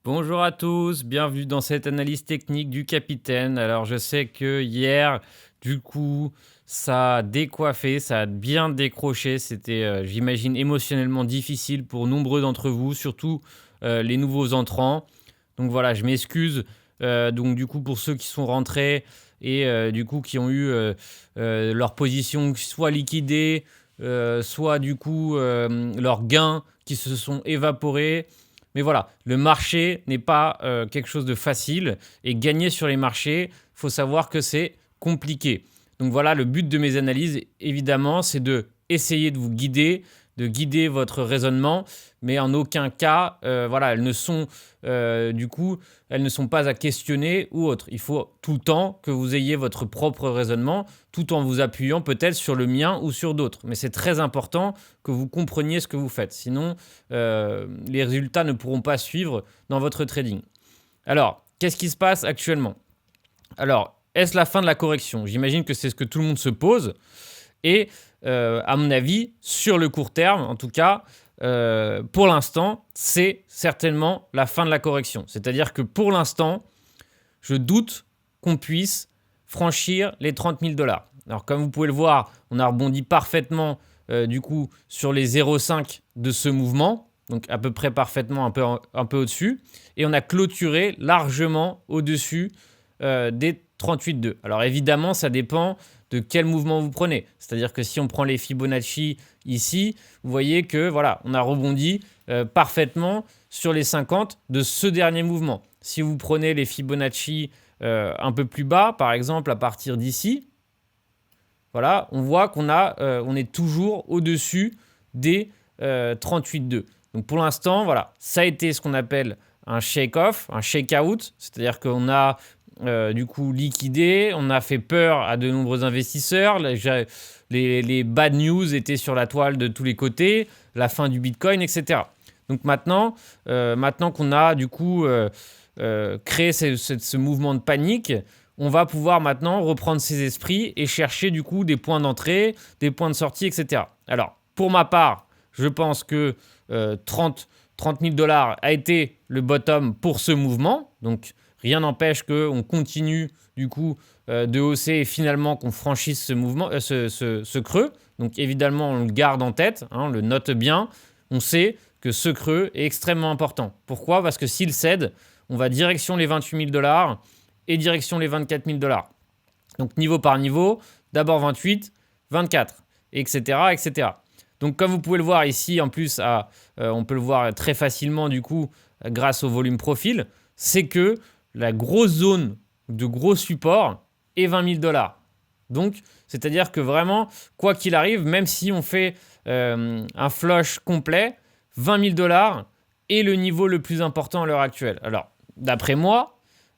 Bonjour à tous, bienvenue dans cette analyse technique du capitaine. Alors je sais que hier, du coup, ça a décoiffé, ça a bien décroché. C'était, j'imagine, émotionnellement difficile pour nombreux d'entre vous, surtout les nouveaux entrants. Donc voilà, je m'excuse. Donc du coup, pour ceux qui sont rentrés et du coup qui ont eu leur position soit liquidée, soit du coup leurs gains qui se sont évaporés. Mais voilà, le marché n'est pas quelque chose de facile et gagner sur les marchés, il faut savoir que c'est compliqué. Donc voilà, le but de mes analyses, évidemment, c'est de essayer de vous guider, de guider votre raisonnement, mais en aucun cas, voilà, elles ne sont du coup, elles ne sont pas à questionner ou autre. Il faut tout le temps que vous ayez votre propre raisonnement, tout en vous appuyant peut-être sur le mien ou sur d'autres. Mais c'est très important que vous compreniez ce que vous faites. Sinon, les résultats ne pourront pas suivre dans votre trading. Alors, qu'est-ce qui se passe actuellement? Alors, est-ce la fin de la correction? J'imagine que c'est ce que tout le monde se pose. Et à mon avis, sur le court terme, en tout cas, pour l'instant, c'est certainement la fin de la correction. C'est-à-dire que pour l'instant, je doute qu'on puisse franchir les 30 000 dollars. Alors, comme vous pouvez le voir, on a rebondi parfaitement du coup sur les 0,5 de ce mouvement, donc à peu près parfaitement, un peu au-dessus, et on a clôturé largement au-dessus des 38,2. Alors évidemment, ça dépend de quel mouvement vous prenez. C'est-à-dire que si on prend les Fibonacci ici, vous voyez que voilà, on a rebondi parfaitement sur les 50 de ce dernier mouvement. Si vous prenez les Fibonacci un peu plus bas, par exemple à partir d'ici, voilà, on voit on est toujours au-dessus des 38,2. Donc pour l'instant, voilà, ça a été ce qu'on appelle un shake-off, un shake-out, c'est-à-dire qu'on a du coup liquidé, on a fait peur à de nombreux investisseurs, les bad news étaient sur la toile de tous les côtés, la fin du Bitcoin, etc. Donc maintenant qu'on a du coup créé ce mouvement de panique, on va pouvoir maintenant reprendre ses esprits et chercher du coup des points d'entrée, des points de sortie, etc. Alors, pour ma part, je pense que 30 000 dollars a été le bottom pour ce mouvement. Donc, rien n'empêche qu'on continue du coup de hausser et finalement qu'on franchisse ce mouvement, ce creux. Donc, évidemment, on le garde en tête, on le note bien. On sait que ce creux est extrêmement important. Pourquoi? Parce que s'il cède, on va direction les 28 000 dollars et direction les 24 000 dollars. Donc niveau par niveau, d'abord 28, 24, etc., etc. Donc comme vous pouvez le voir ici, en plus, on peut le voir très facilement du coup grâce au volume profil, c'est que la grosse zone de gros support est 20 000 dollars. Donc, c'est-à-dire que vraiment, quoi qu'il arrive, même si on fait un flush complet, 20 000 dollars est le niveau le plus important à l'heure actuelle. Alors, d'après moi,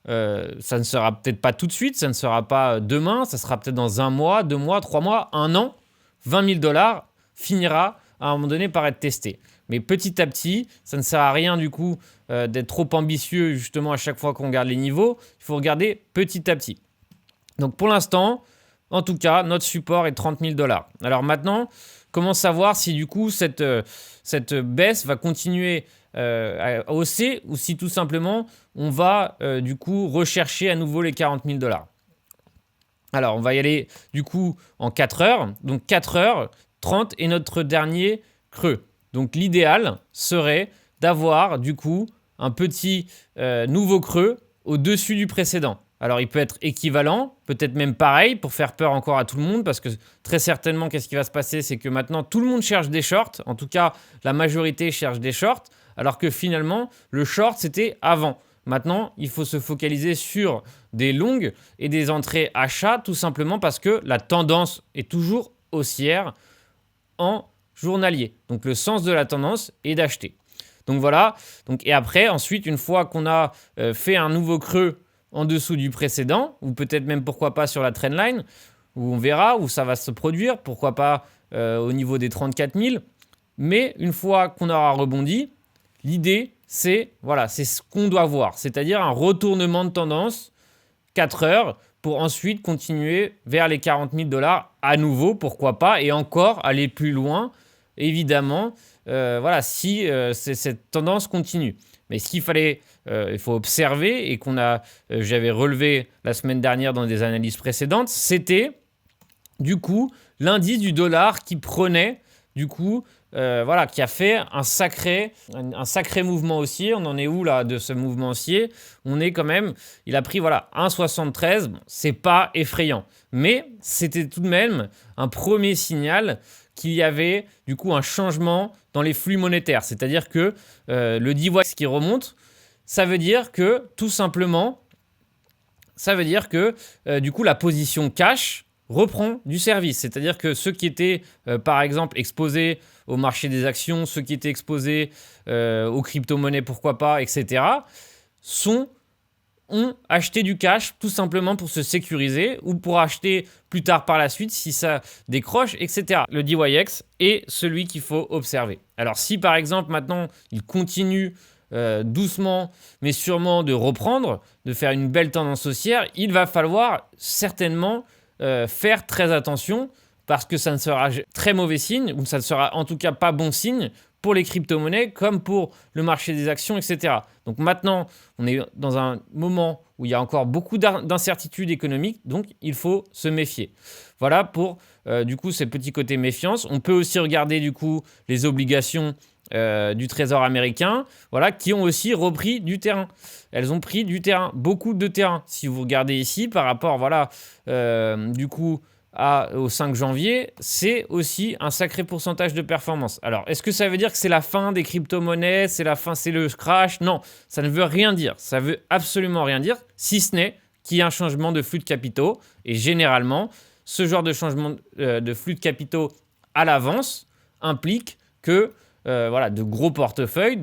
ça ne sera peut-être pas tout de suite, ça ne sera pas demain, ça sera peut-être dans 1 mois, 2 mois, 3 mois, 1 an. 20 000 dollars finira à un moment donné par être testé. Mais petit à petit, ça ne sert à rien du coup d'être trop ambitieux justement à chaque fois qu'on regarde les niveaux. Il faut regarder petit à petit. Donc pour l'instant, en tout cas, notre support est 30 000 dollars. Alors maintenant, comment savoir si du coup cette baisse va continuer à hausser ou si tout simplement on va du coup rechercher à nouveau les 40 000 dollars. Alors on va y aller du coup en 4 heures. Donc 4 heures, 30 est notre dernier creux. Donc l'idéal serait d'avoir du coup un petit nouveau creux au-dessus du précédent. Alors il peut être équivalent, peut-être même pareil pour faire peur encore à tout le monde parce que très certainement qu'est-ce qui va se passer, c'est que maintenant tout le monde cherche des shorts, en tout cas la majorité cherche des shorts, alors que finalement le short c'était avant. Maintenant il faut se focaliser sur des longues et des entrées achats tout simplement parce que la tendance est toujours haussière en journalier. Donc le sens de la tendance est d'acheter. Donc voilà, et après ensuite une fois qu'on a fait un nouveau creux en dessous du précédent, ou peut-être même pourquoi pas sur la trendline, où on verra où ça va se produire, pourquoi pas au niveau des 34 000. Mais une fois qu'on aura rebondi, l'idée c'est ce qu'on doit voir, c'est-à-dire un retournement de tendance 4 heures pour ensuite continuer vers les 40 000 dollars à nouveau, pourquoi pas, et encore aller plus loin, évidemment, si cette tendance continue. Mais ce qu'il fallait il faut observer et j'avais relevé la semaine dernière dans des analyses précédentes, c'était du coup l'indice du dollar qui prenait du coup qui a fait un sacré mouvement haussier. On en est où là de ce mouvement haussier? On est quand même, il a pris 1,73. Bon, c'est pas effrayant, mais c'était tout de même un premier signal qu'il y avait du coup un changement dans les flux monétaires. C'est-à-dire que le DWAX qui remonte, ça veut dire que tout simplement, du coup la position cash reprend du service. C'est-à-dire que ceux qui étaient, par exemple, exposés au marché des actions, ceux qui étaient exposés aux crypto-monnaies, pourquoi pas, etc., ont acheté du cash tout simplement pour se sécuriser ou pour acheter plus tard par la suite si ça décroche, etc. Le DYX est celui qu'il faut observer. Alors si par exemple maintenant il continue doucement mais sûrement de reprendre, de faire une belle tendance haussière, il va falloir certainement faire très attention parce que ça ne sera très mauvais signe ou ça ne sera en tout cas pas bon signe pour les crypto-monnaies comme pour le marché des actions, etc. Donc maintenant, on est dans un moment où il y a encore beaucoup d'incertitudes économiques, donc il faut se méfier. Voilà pour du coup ces petits côtés méfiance. On peut aussi regarder du coup les obligations du Trésor américain, qui ont aussi repris du terrain. Elles ont pris du terrain, beaucoup de terrain. Si vous regardez ici par rapport, du coup, au 5 janvier, c'est aussi un sacré pourcentage de performance. Alors, est-ce que ça veut dire que c'est la fin des crypto-monnaies, c'est le crash? Non, ça ne veut rien dire. Ça veut absolument rien dire, si ce n'est qu'il y a un changement de flux de capitaux. Et généralement, ce genre de changement de flux de capitaux à l'avance implique que de gros portefeuilles,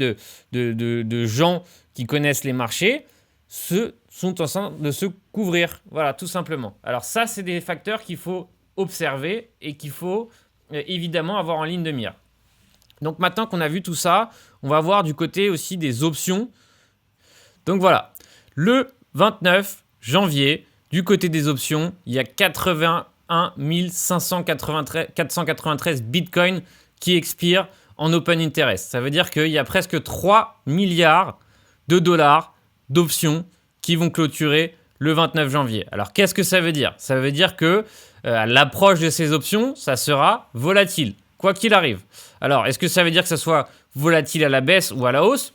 de gens qui connaissent les marchés, sont en train de se couvrir. Voilà, tout simplement. Alors ça, c'est des facteurs qu'il faut observer et qu'il faut évidemment avoir en ligne de mire. Donc maintenant qu'on a vu tout ça, on va voir du côté aussi des options. Donc voilà, le 29 janvier, du côté des options, il y a 81 493 bitcoins qui expirent en open interest. Ça veut dire qu'il y a presque 3 milliards de dollars d'options qui vont clôturer le 29 janvier. Alors, qu'est-ce que ça veut dire? Ça veut dire que à l'approche de ces options, ça sera volatile, quoi qu'il arrive. Alors, est-ce que ça veut dire que ça soit volatile à la baisse ou à la hausse?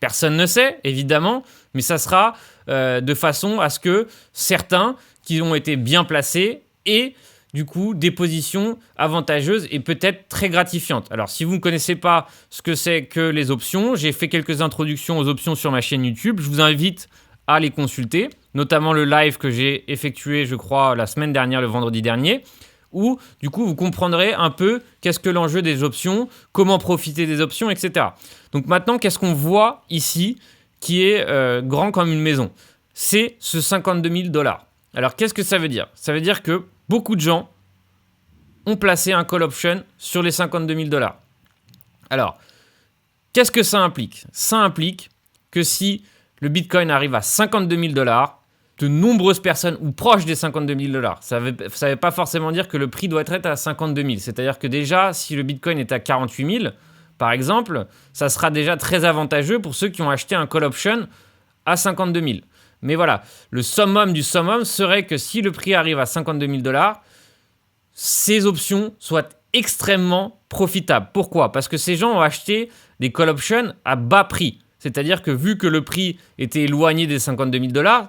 Personne ne sait, évidemment, mais ça sera de façon à ce que certains qui ont été bien placés aient du coup des positions avantageuses et peut-être très gratifiantes. Alors si vous ne connaissez pas ce que c'est que les options, j'ai fait quelques introductions aux options sur ma chaîne YouTube, je vous invite à les consulter, notamment le live que j'ai effectué, je crois, la semaine dernière, le vendredi dernier, où du coup vous comprendrez un peu qu'est-ce que l'enjeu des options, comment profiter des options, etc. Donc maintenant, qu'est-ce qu'on voit ici qui est grand comme une maison? C'est ce 52 000 $. Alors qu'est-ce que ça veut dire? Ça veut dire que beaucoup de gens ont placé un call option sur les 52 000 $. Alors, qu'est-ce que ça implique? Ça implique que si le Bitcoin arrive à 52 000 $, de nombreuses personnes, ou proches des 52 000 $, ça ne veut pas forcément dire que le prix doit être à 52 000. C'est-à-dire que déjà, si le Bitcoin est à 48 000, par exemple, ça sera déjà très avantageux pour ceux qui ont acheté un call option à 52 000. Mais voilà, le summum du summum serait que si le prix arrive à 52 000 $, ces options soient extrêmement profitables. Pourquoi? Parce que ces gens ont acheté des call options à bas prix. C'est-à-dire que vu que le prix était éloigné des 52 000 $,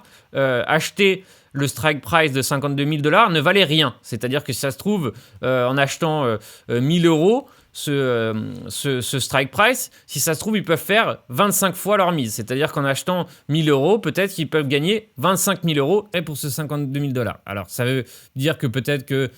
acheter le strike price de 52 000 $ ne valait rien. C'est-à-dire que si ça se trouve, en achetant 1 000 €, ce strike price, si ça se trouve, ils peuvent faire 25 fois leur mise. C'est-à-dire qu'en achetant 1 000 €, peut-être qu'ils peuvent gagner 25 000 € pour ce 52 000 $. Alors, ça veut dire que peut-être que,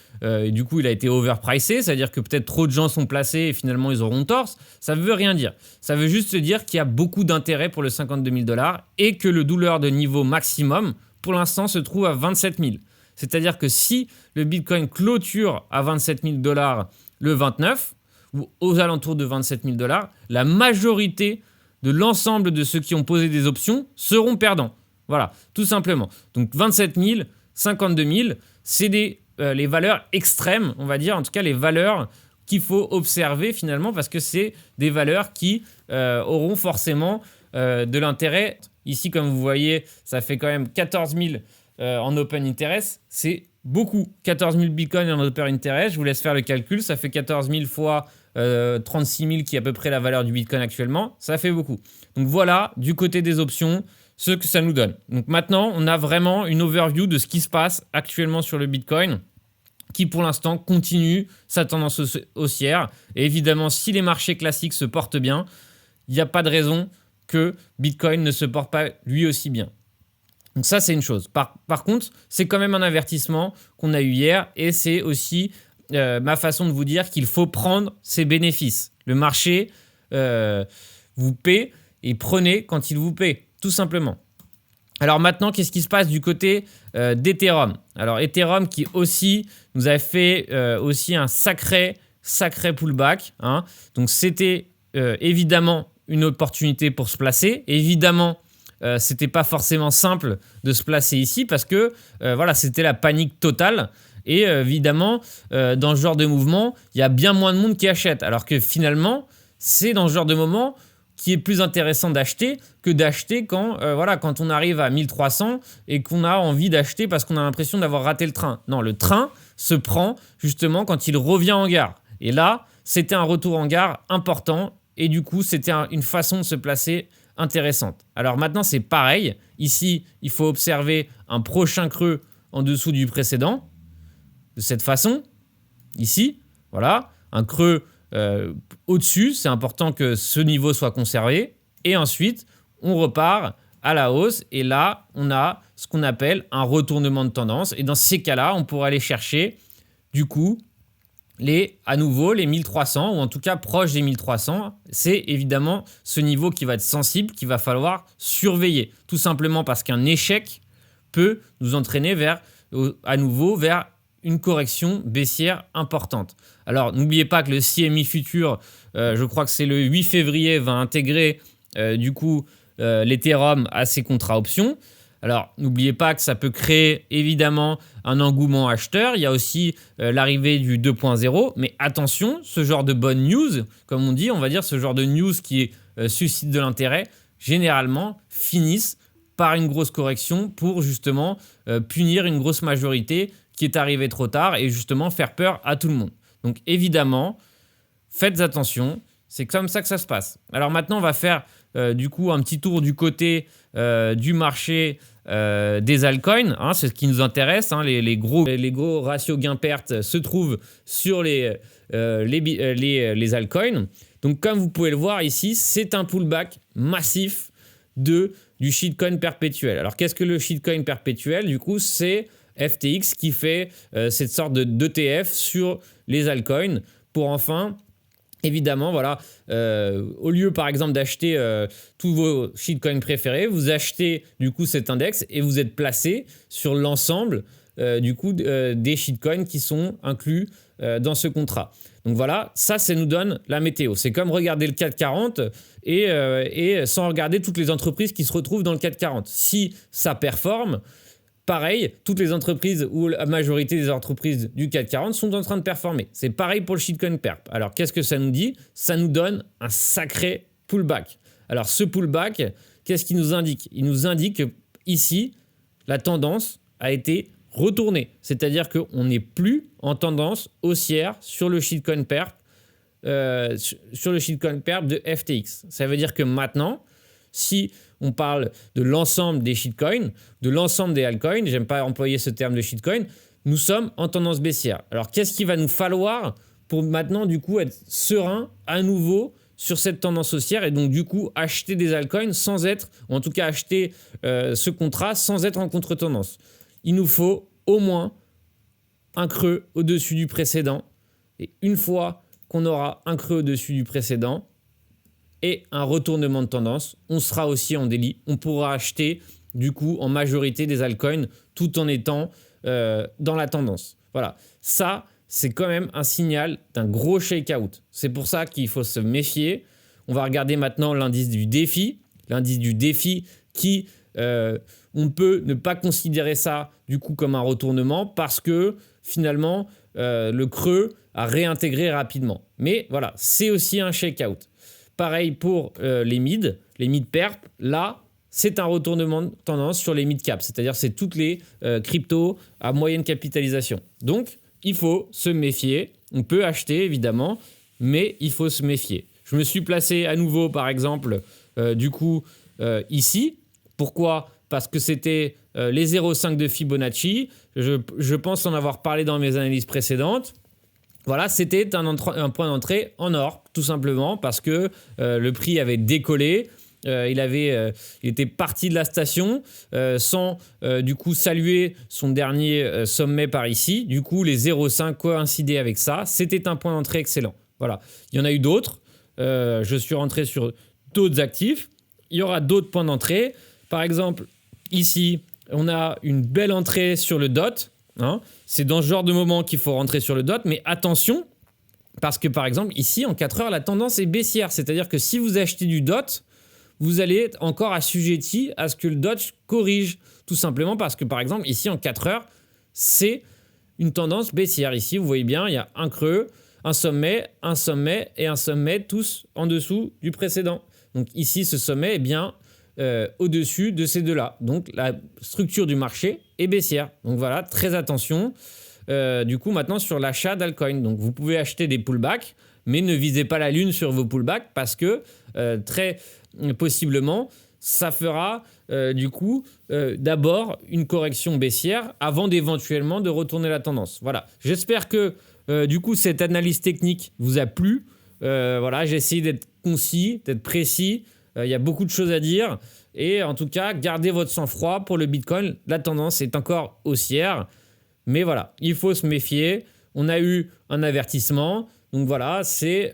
du coup, il a été overpricé. C'est-à-dire que peut-être trop de gens sont placés et finalement, ils auront tort. Ça ne veut rien dire. Ça veut juste dire qu'il y a beaucoup d'intérêt pour le 52 000 $ et que le douleur de niveau maximum, pour l'instant, se trouve à 27 000. C'est-à-dire que si le Bitcoin clôture à 27 000 $ le 29, ou aux alentours de 27 000 $, la majorité de l'ensemble de ceux qui ont posé des options seront perdants. Voilà, tout simplement. Donc 27 000, 52 000, c'est les valeurs extrêmes, on va dire, en tout cas les valeurs qu'il faut observer finalement, parce que c'est des valeurs qui auront forcément de l'intérêt. Ici, comme vous voyez, ça fait quand même 14 000 en open interest. C'est beaucoup. 14 000 bitcoins en open interest. Je vous laisse faire le calcul. Ça fait 14 000 fois 36 000 qui est à peu près la valeur du bitcoin actuellement. Ça fait beaucoup. Donc voilà, du côté des options, ce que ça nous donne. Donc maintenant, on a vraiment une overview de ce qui se passe actuellement sur le bitcoin, qui pour l'instant continue sa tendance haussière. Et évidemment, si les marchés classiques se portent bien, il n'y a pas de raison que Bitcoin ne se porte pas lui aussi bien. Donc ça, c'est une chose. Par contre, c'est quand même un avertissement qu'on a eu hier, et c'est aussi ma façon de vous dire qu'il faut prendre ses bénéfices. Le marché vous paie, et prenez quand il vous paie, tout simplement. Alors maintenant, qu'est-ce qui se passe du côté d'Ethereum? Alors Ethereum qui aussi nous a fait aussi un sacré pullback, hein. Donc c'était évidemment une opportunité pour se placer. Évidemment, c'était pas forcément simple de se placer ici parce que voilà, c'était la panique totale. Et évidemment, dans ce genre de mouvement, il y a bien moins de monde qui achète. Alors que finalement, c'est dans ce genre de moment qui est plus intéressant d'acheter que d'acheter quand, quand on arrive à 1300 et qu'on a envie d'acheter parce qu'on a l'impression d'avoir raté le train. Non, le train se prend justement quand il revient en gare. Et là, c'était un retour en gare important et du coup, c'était une façon de se placer intéressante. Alors maintenant, c'est pareil. Ici, il faut observer un prochain creux en dessous du précédent. De cette façon, ici, voilà, un creux au-dessus, c'est important que ce niveau soit conservé. Et ensuite, on repart à la hausse. Et là, on a ce qu'on appelle un retournement de tendance. Et dans ces cas-là, on pourrait aller chercher, du coup, à nouveau les 1300, ou en tout cas proche des 1300. C'est évidemment ce niveau qui va être sensible, qu'il va falloir surveiller. Tout simplement parce qu'un échec peut nous entraîner à nouveau vers une correction baissière importante. Alors, n'oubliez pas que le CME Future, je crois que c'est le 8 février, va intégrer l'Ethereum à ses contrats options. Alors, n'oubliez pas que ça peut créer évidemment un engouement acheteur. Il y a aussi l'arrivée du 2.0. Mais attention, ce genre de bonne news, comme on dit, on va dire ce genre de news qui suscite de l'intérêt, généralement finissent par une grosse correction pour justement punir une grosse majorité qui est arrivée trop tard et justement faire peur à tout le monde. Donc évidemment, faites attention, c'est comme ça que ça se passe. Alors maintenant, on va faire du coup un petit tour du côté du marché des altcoins, hein, c'est ce qui nous intéresse, hein, les gros ratios gain-perte se trouvent sur les altcoins. Donc comme vous pouvez le voir ici, c'est un pullback massif du shitcoin perpétuel. Alors qu'est-ce que le shitcoin perpétuel? Du coup, c'est FTX qui fait cette sorte d'ETF sur les altcoins pour enfin, évidemment, voilà, au lieu par exemple d'acheter tous vos shitcoins préférés, vous achetez du coup cet index et vous êtes placé sur l'ensemble des shitcoins qui sont inclus dans ce contrat. Donc voilà, ça nous donne la météo. C'est comme regarder le CAC 40 et sans regarder toutes les entreprises qui se retrouvent dans le CAC 40. Si ça performe, pareil, toutes les entreprises ou la majorité des entreprises du CAC 40 sont en train de performer. C'est pareil pour le shitcoin perp. Alors qu'est-ce que ça nous dit? Ça nous donne un sacré pullback. Alors ce pullback, qu'est-ce qu'il nous indique? Il nous indique que ici, la tendance a été retournée. C'est-à-dire qu'on n'est plus en tendance haussière sur le shitcoin perp, de FTX. Ça veut dire que maintenant, si on parle de l'ensemble des shitcoins, de l'ensemble des altcoins, j'aime pas employer ce terme de shitcoin, nous sommes en tendance baissière. Alors qu'est-ce qu'il va nous falloir pour maintenant du coup être serein à nouveau sur cette tendance haussière et donc du coup acheter des altcoins sans être, ou en tout cas acheter ce contrat sans être en contre-tendance? Il nous faut au moins un creux au-dessus du précédent. Et une fois qu'on aura un creux au-dessus du précédent et un retournement de tendance, on sera aussi en délit. On pourra acheter du coup en majorité des altcoins tout en étant dans la tendance. Voilà, ça c'est quand même un signal d'un gros shake-out. C'est pour ça qu'il faut se méfier. On va regarder maintenant l'indice du défi. L'indice du défi qui... on peut ne pas considérer ça du coup comme un retournement parce que finalement le creux a réintégré rapidement. Mais voilà, c'est aussi un shake-out. Pareil pour les mids les mid-perp, là, c'est un retournement de tendance sur les mid-cap, c'est-à-dire c'est toutes les cryptos à moyenne capitalisation. Donc, il faut se méfier. On peut acheter, évidemment, mais il faut se méfier. Je me suis placé à nouveau, par exemple, ici. Pourquoi ? Parce que c'était les 0,5 de Fibonacci. Je pense en avoir parlé dans mes analyses précédentes. Voilà, c'était un point d'entrée en or, tout simplement, parce que le prix avait décollé. Il était parti de la station sans saluer son dernier sommet par ici. Du coup, les 0,5 coïncidaient avec ça. C'était un point d'entrée excellent. Voilà. Il y en a eu d'autres. Je suis rentré sur d'autres actifs. Il y aura d'autres points d'entrée. Par exemple, ici, on a une belle entrée sur le DOT. C'est dans ce genre de moment qu'il faut rentrer sur le DOT. Mais attention, parce que par exemple, ici, en 4 heures, la tendance est baissière. C'est-à-dire que si vous achetez du DOT, vous allez être encore assujetti à ce que le Dodge corrige. Tout simplement parce que, par exemple, ici, en 4 heures, c'est une tendance baissière. Ici, vous voyez bien, il y a un creux, un sommet et un sommet, tous en dessous du précédent. Donc ici, ce sommet est bien au-dessus de ces deux-là. Donc la structure du marché est baissière. Donc voilà, très attention. Maintenant, sur l'achat d'altcoin. Donc vous pouvez acheter des pullbacks, mais ne visez pas la lune sur vos pullbacks parce que très possiblement, ça fera d'abord une correction baissière avant d'éventuellement de retourner la tendance. Voilà. J'espère que cette analyse technique vous a plu. J'ai essayé d'être concis, d'être précis. Il y a beaucoup de choses à dire. Et en tout cas, gardez votre sang-froid pour le Bitcoin. La tendance est encore haussière. Mais voilà, il faut se méfier. On a eu un avertissement. Donc voilà, c'est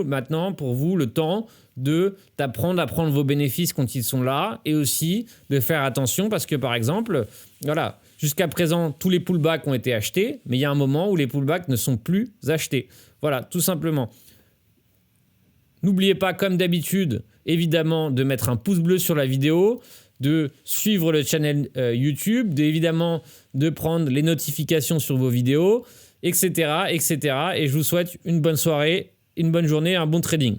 maintenant pour vous le temps d'apprendre à prendre vos bénéfices quand ils sont là et aussi de faire attention parce que par exemple, voilà, jusqu'à présent, tous les pullbacks ont été achetés, mais il y a un moment où les pullbacks ne sont plus achetés. Voilà, tout simplement. N'oubliez pas, comme d'habitude, évidemment, de mettre un pouce bleu sur la vidéo, de suivre le channel YouTube, évidemment de prendre les notifications sur vos vidéos, etc., etc. Et je vous souhaite une bonne soirée, une bonne journée, un bon trading.